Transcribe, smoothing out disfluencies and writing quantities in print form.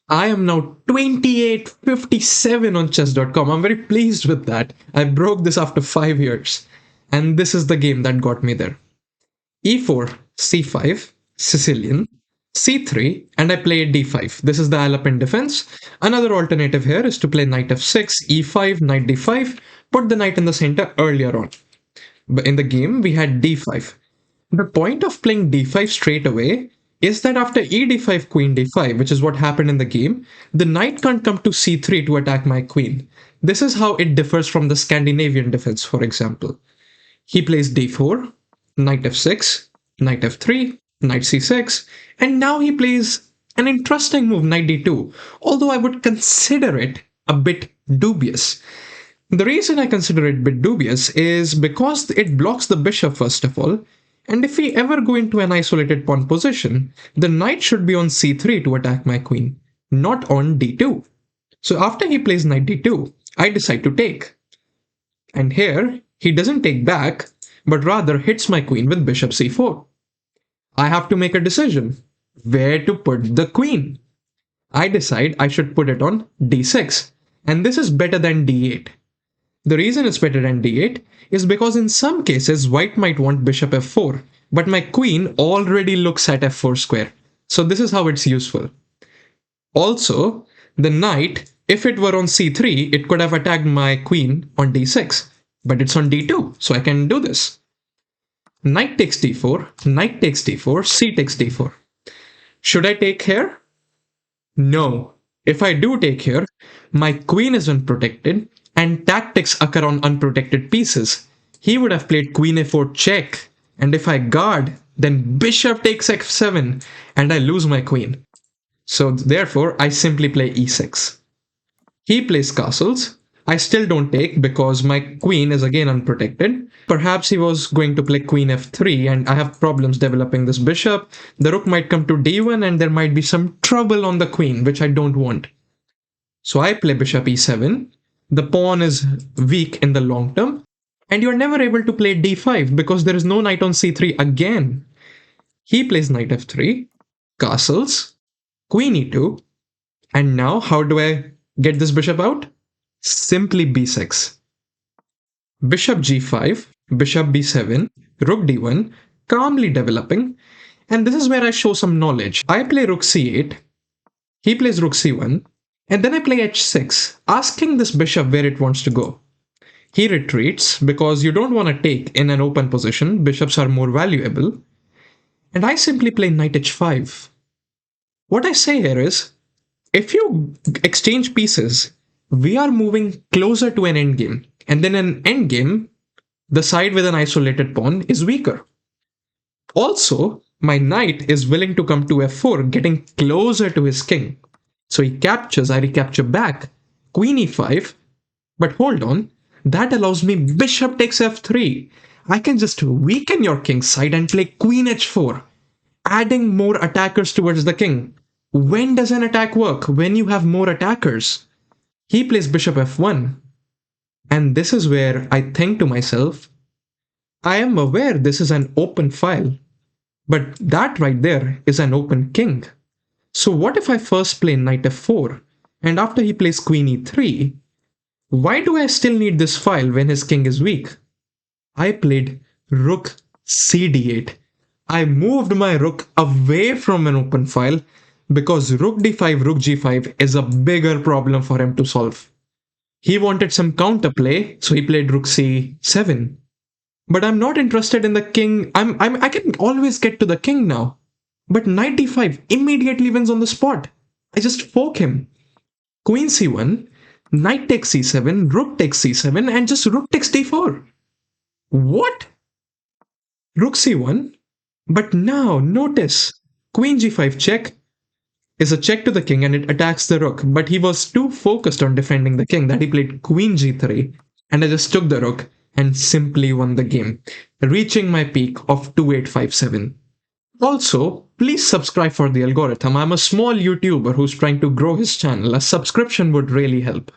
I am now 2857 on chess.com. I'm very pleased with that. I broke this after 5 years. And this is the game that got me there. E4, C5, Sicilian, C3, and I play D5. This is the Alapin defense. Another alternative here is to play knight f6, E5, knight D5, put the knight in the center earlier on. But in the game, we had D5. The point of playing D5 straight away is that after E D5, Queen D5, which is what happened in the game, the knight can't come to C3 to attack my queen. This is how it differs from the Scandinavian defense, for example. He plays D4, knight f6, knight f3, knight c6, and now he plays an interesting move, knight d2, although I would consider it a bit dubious. The reason I consider it a bit dubious is because it blocks the bishop first of all, and if we ever go into an isolated pawn position, the knight should be on c3 to attack my queen, not on d2. So after he plays knight d2, I decide to take. And here, he doesn't take back, but rather hits my queen with bishop c4. I have to make a decision where to put the queen. I decide I should put it on d6, and this is better than d8. The reason it's better than d8 is because in some cases white might want bishop f4, but my queen already looks at f4 square. So this is how it's useful. Also, the knight, if it were on c3, it could have attacked my queen on d6, but it's on d2, so I can do this. Knight takes d4, knight takes d4, c takes d4. Should I take here? No. If I do take here, my queen is unprotected, and tactics occur on unprotected pieces. He would have played queen a4 check, and if I guard, then bishop takes f7, and I lose my queen. So therefore, I simply play e6. He plays castles. I still don't take because my queen is again unprotected. Perhaps he was going to play queen f3 and I have problems developing this bishop. The rook might come to d1 and there might be some trouble on the queen, which I don't want. So I play bishop e7. The pawn is weak in the long term. And you're never able to play d5 because there is no knight on c3 again. He plays knight f3, castles, queen e2. And now how do I get this bishop out? Simply b6. Bishop g5, bishop b7, rook d1, calmly developing. And this is where I show some knowledge. I play rook c8, he plays rook c1, and then I play h6, asking this bishop where it wants to go. He retreats because you don't want to take in an open position, bishops are more valuable. And I simply play knight h5. What I say here is, if you exchange pieces, we are moving closer to an endgame. And then an endgame, the side with an isolated pawn is weaker. Also, my knight is willing to come to f4, getting closer to his king. So he captures, I recapture back, queen e5, but hold on, that allows me bishop takes f3. I can just weaken your king's side and play queen h4, adding more attackers towards the king. When does an attack work? When you have more attackers. He plays bishop f1. And this is where I think to myself, I am aware this is an open file, but that right there is an open king. So what if I first play knight f4, and after he plays queen e3, why do I still need this file when his king is weak? I played rook cd8. I moved my rook away from an open file because rook d5, rook g5 is a bigger problem for him to solve. He wanted some counterplay, so he played rook c7. But I'm not interested in the king. I can always get to the king now. But knight d5 immediately wins on the spot. I just fork him. Queen c1, knight takes c7, rook takes c7, and just rook takes d4. What? Rook c1. But now, notice, queen g5 check is a check to the king and it attacks the rook. But he was too focused on defending the king that he played queen g3, and I just took the rook and simply won the game, reaching my peak of 2857. Also, please subscribe for the algorithm. I'm a small YouTuber who's trying to grow his channel. A subscription would really help.